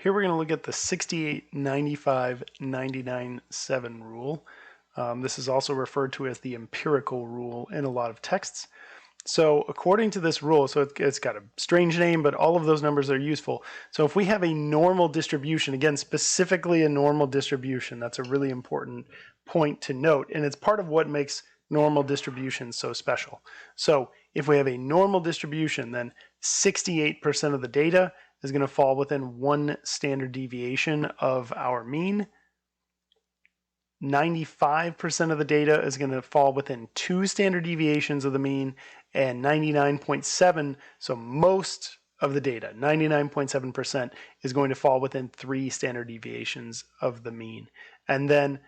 here we're going to look at the 68, 95, 99, 7 rule. This is also referred to as the empirical rule in a lot of texts. So according to this rule, so it's got a strange name, but all of those numbers are useful. So if we have a normal distribution, again, specifically a normal distribution, that's a really important point to note, and it's part of what makes normal distributions so special. So if we have a normal distribution, then 68% of the data is going to fall within one standard deviation of our mean. 95% of the data is going to fall within 2 standard deviations of the mean, and 99.7, so most of the data, 99.7%, is going to fall within 3 standard deviations of the mean. And then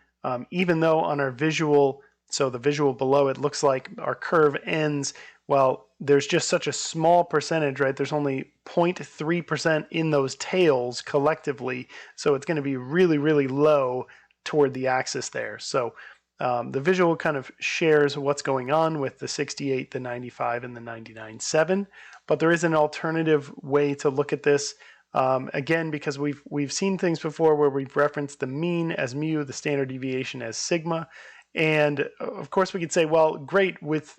even though on our visual, so the visual below, it looks like our curve ends, well, there's just such a small percentage, right? There's only 0.3% in those tails collectively, so it's going to be really, really low toward the axis there. So the visual kind of shares what's going on with the 68, the 95, and the 99.7, but there is an alternative way to look at this. Again, because we've seen things before where we've referenced the mean as mu, the standard deviation as sigma, and of course we could say, well, great, with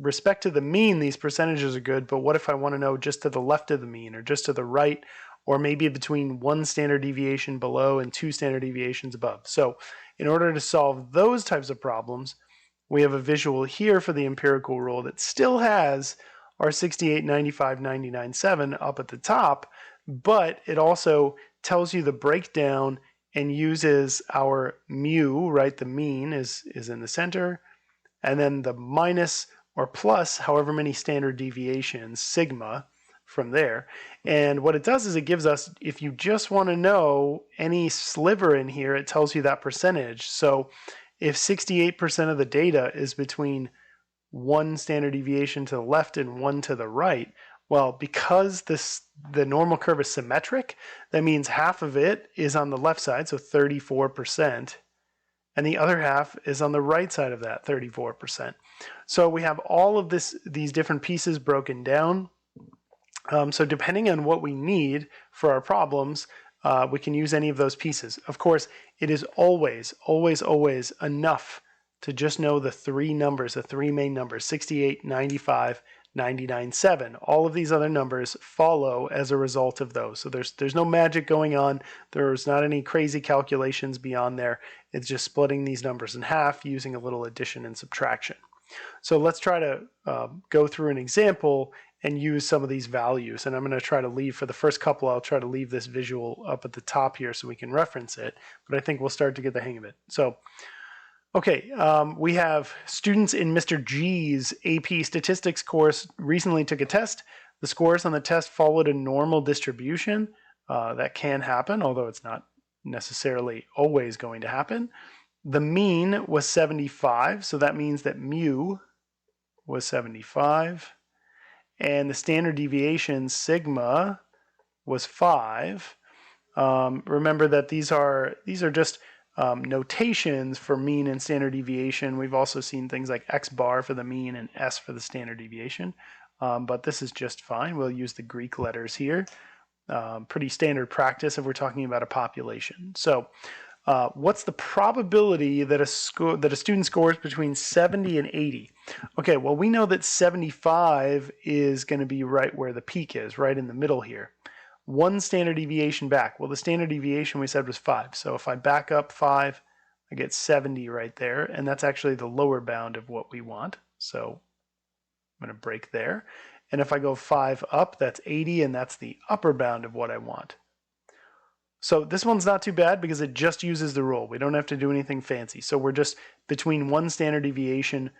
respect to the mean, these percentages are good, but what if I want to know just to the left of the mean or just to the right, or maybe between 1 standard deviation below and 2 standard deviations above? So in order to solve those types of problems, we have a visual here for the empirical rule that still has our 68, 95, 99, 7 up at the top, but it also tells you the breakdown and uses our mu, right? The mean is in the center, and then the minus or plus however many standard deviations, sigma, from there. And what it does is it gives us, if you just want to know any sliver in here, it tells you that percentage. So if 68% of the data is between 1 standard deviation to the left and 1 to the right, well, because the normal curve is symmetric, that means half of it is on the left side, so 34%, and the other half is on the right side of that, 34%. So we have all of these different pieces broken down. So depending on what we need for our problems, we can use any of those pieces. Of course, it is always, always, always enough to just know the 3 numbers, the 3 main numbers, 68, 95, 99, 7. All of these other numbers follow as a result of those. So there's no magic going on. There's not any crazy calculations beyond there. It's just splitting these numbers in half using a little addition and subtraction. So let's try to go through an example and use some of these values. And I'm going to try to leave, for the first couple, I'll try to leave this visual up at the top here so we can reference it, but I think we'll start to get the hang of it. So, okay, we have students in Mr. G's AP Statistics course recently took a test. The scores on the test followed a normal distribution. That can happen, although it's not necessarily always going to happen. The mean was 75, so that means that mu was 75. And the standard deviation, sigma, was 5. Remember that these are just notations for mean and standard deviation. We've also seen things like x bar for the mean and s for the standard deviation. But this is just fine. We'll use the Greek letters here. Pretty standard practice if we're talking about a population. So what's the probability that a student scores between 70 and 80? Okay, well, we know that 75 is going to be right where the peak is, right in the middle here. 1 standard deviation back. Well, the standard deviation we said was 5. So if I back up 5, I get 70 right there, and that's actually the lower bound of what we want. So I'm going to break there. And if I go 5 up, that's 80, and that's the upper bound of what I want. So this one's not too bad because it just uses the rule. We don't have to do anything fancy. So we're just between 1 standard deviation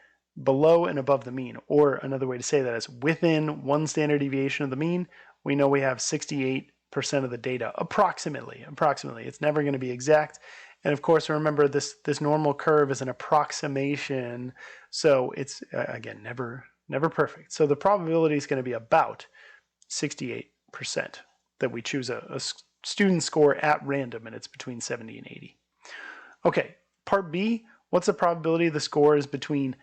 below and above the mean. Or another way to say that is within 1 standard deviation of the mean, we know we have 68% of the data, approximately. It's never going to be exact. And of course, remember this normal curve is an approximation. So it's, again, never perfect. So the probability is going to be about 68% that we choose a student score at random, and it's between 70 and 80. Okay, part B, what's the probability the score is between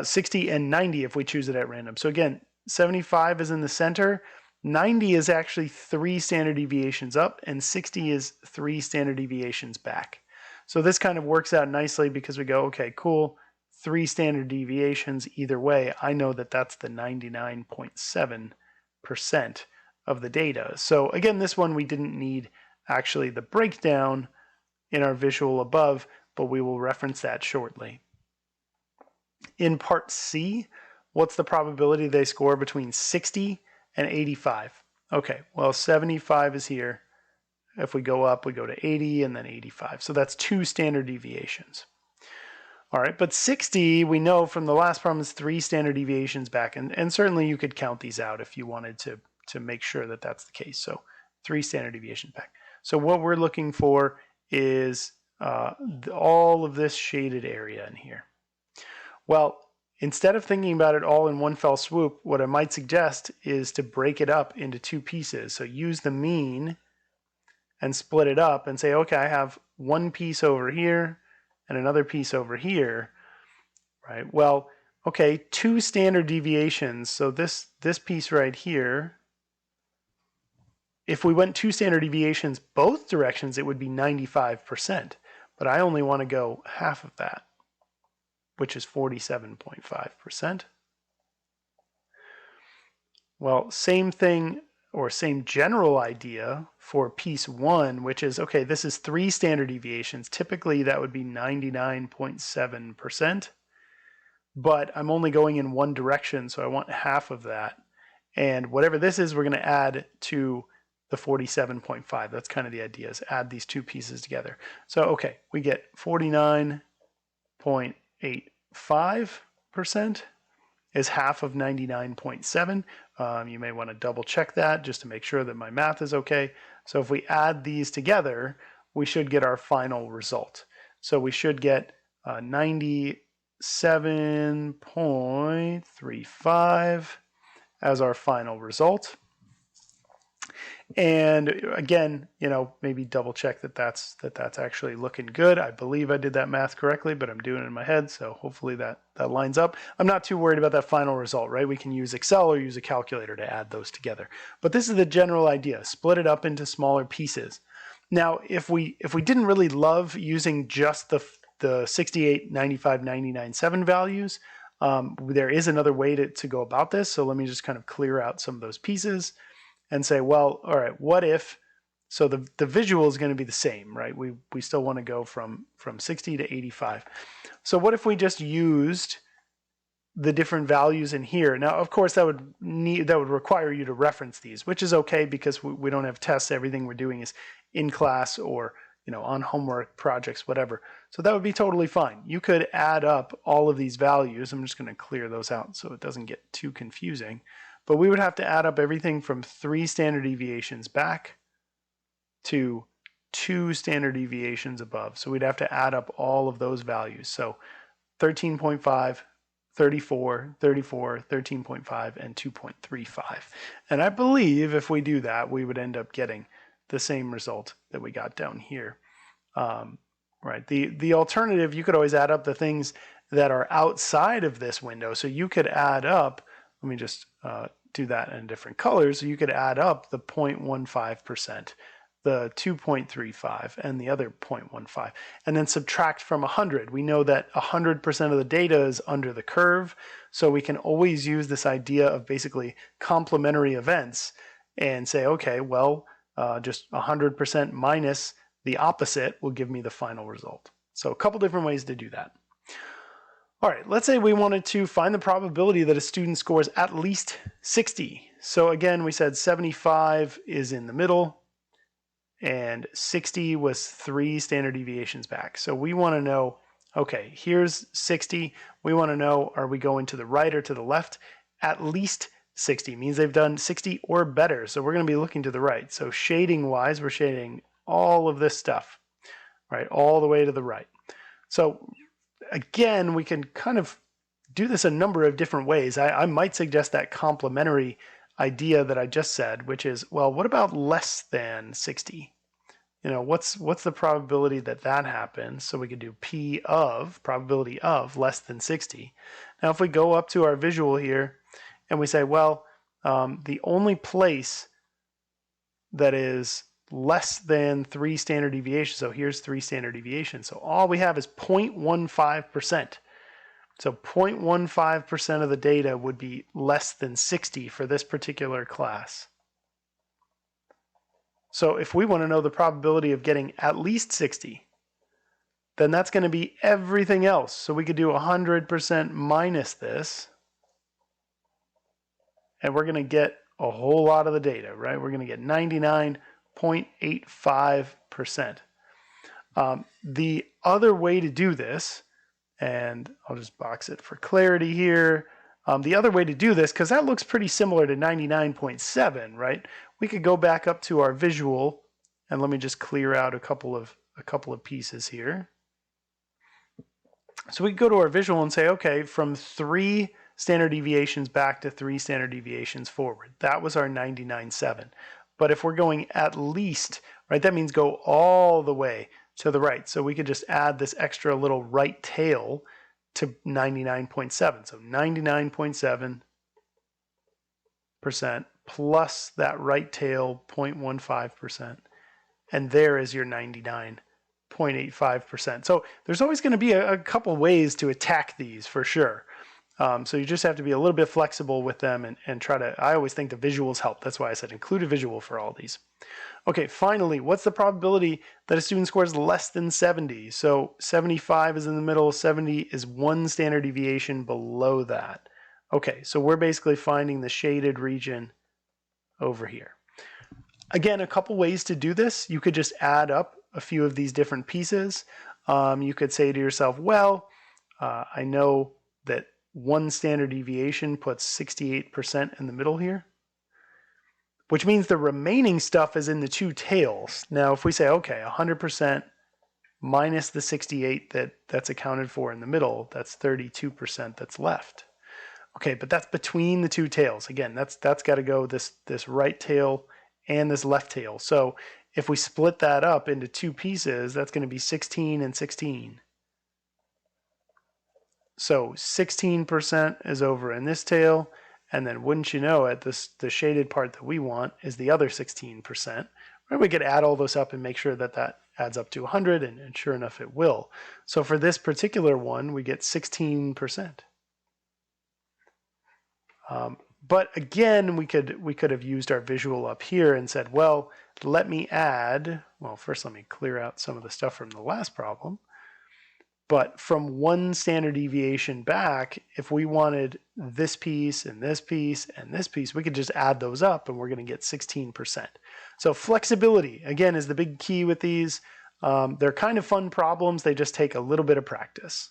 60 and 90 if we choose it at random? So again, 75 is in the center. 90 is actually 3 standard deviations up, and 60 is 3 standard deviations back. So this kind of works out nicely because we go, okay, cool, 3 standard deviations either way. I know that that's the 99.7% of the data. So again, this one we didn't need actually the breakdown in our visual above, but we will reference that shortly. In part C, what's the probability they score between 60 and 85? Okay, well, 75 is here. If we go up, we go to 80 and then 85. So that's 2 standard deviations. All right, but 60, we know from the last problem, is 3 standard deviations back. And certainly you could count these out if you wanted to make sure that that's the case. So 3 standard deviations back. So what we're looking for is all of this shaded area in here. Well, instead of thinking about it all in one fell swoop, what I might suggest is to break it up into 2 pieces. So use the mean and split it up and say, okay, I have one piece over here and another piece over here, right? Well, okay, 2 standard deviations. So this piece right here, if we went 2 standard deviations both directions, it would be 95%. But I only want to go half of that, which is 47.5%. Well, same thing, or same general idea for piece 1, which is, okay, this is 3 standard deviations. Typically, that would be 99.7%. But I'm only going in one direction, so I want half of that. And whatever this is, we're going to add to the 47.5. That's kind of the idea, is add these 2 pieces together. So, okay, we get 49.85% is half of 99.7. You may want to double check that just to make sure that my math is okay. So if we add these together, we should get our final result. So we should get 97.35 as our final result. And again, maybe double check that that's actually looking good. I believe I did that math correctly, but I'm doing it in my head, so hopefully that lines up. I'm not too worried about that final result, right? We can use Excel or use a calculator to add those together. But this is the general idea. Split it up into smaller pieces. Now, if we didn't really love using just the 68, 95, 99, 7 values, there is another way to go about this. So let me just kind of clear out some of those pieces and say, well, all right, what if, so the visual is going to be the same, right? We still want to go from 60 to 85. So what if we just used the different values in here? Now, of course, that would require you to reference these, which is okay because we don't have tests. Everything we're doing is in class or on homework projects, whatever. So that would be totally fine. You could add up all of these values. I'm just going to clear those out so it doesn't get too confusing. But we would have to add up everything from 3 standard deviations back to 2 standard deviations above. So we'd have to add up all of those values. So 13.5, 34, 34, 13.5, and 2.35. And I believe if we do that, we would end up getting the same result that we got down here. Right. The alternative, you could always add up the things that are outside of this window. So you could add up, let me just do that in different colors. So you could add up the 0.15%, the 2.35, and the other 0.15, and then subtract from 100. We know that 100% of the data is under the curve, so we can always use this idea of basically complementary events and say, okay, well, just 100% minus the opposite will give me the final result. So a couple different ways to do that. All right, let's say we wanted to find the probability that a student scores at least 60. So again, we said 75 is in the middle and 60 was 3 standard deviations back. So we want to know, okay, here's 60. We want to know, are we going to the right or to the left? At least 60 means they've done 60 or better. So we're going to be looking to the right. So shading wise, we're shading all of this stuff, right, all the way to the right. So again, we can kind of do this a number of different ways. I might suggest that complementary idea that I just said, which is, well, what about less than 60? What's the probability that happens? So we could do P of, probability of less than 60. Now, if we go up to our visual here and we say, well, the only place that is less than 3 standard deviations, so here's 3 standard deviations. So all we have is 0.15%. So 0.15% of the data would be less than 60 for this particular class. So if we want to know the probability of getting at least 60, then that's going to be everything else. So we could do 100% minus this, and we're going to get a whole lot of the data, right? We're going to get 99.85%. The other way to do this, and I'll just box it for clarity here. The other way to do this, because that looks pretty similar to 99.7, right? We could go back up to our visual, and let me just clear out a couple of pieces here. So we could go to our visual and say, okay, from 3 standard deviations back to 3 standard deviations forward. That was our 99.7. But if we're going at least, right, that means go all the way to the right. So we could just add this extra little right tail to 99.7. So 99.7% plus that right tail 0.15%. And there is your 99.85%. So there's always going to be a couple ways to attack these for sure. So you just have to be a little bit flexible with them and try to, I always think the visuals help. That's why I said include a visual for all these. Okay, finally, what's the probability that a student scores less than 70? So 75 is in the middle, 70 is 1 standard deviation below that. Okay, so we're basically finding the shaded region over here. Again, a couple ways to do this. You could just add up a few of these different pieces. You could say to yourself, well, I know that 1 standard deviation puts 68% in the middle here, which means the remaining stuff is in the 2 tails. Now, if we say, okay, 100% minus the 68 that's accounted for in the middle, that's 32% that's left. Okay, but that's between the 2 tails. Again, that's got to go this right tail and this left tail. So if we split that up into 2 pieces, that's going to be 16 and 16. So 16% is over in this tail, and then wouldn't you know it, the shaded part that we want is the other 16%. Right? We could add all those up and make sure that that adds up to 100, and sure enough it will. So for this particular one, we get 16%. But again, we could have used our visual up here and said, well, let me add, well, first let me clear out some of the stuff from the last problem. But from 1 standard deviation back, if we wanted this piece and this piece and this piece, we could just add those up and we're going to get 16%. So flexibility, again, is the big key with these. They're kind of fun problems. They just take a little bit of practice.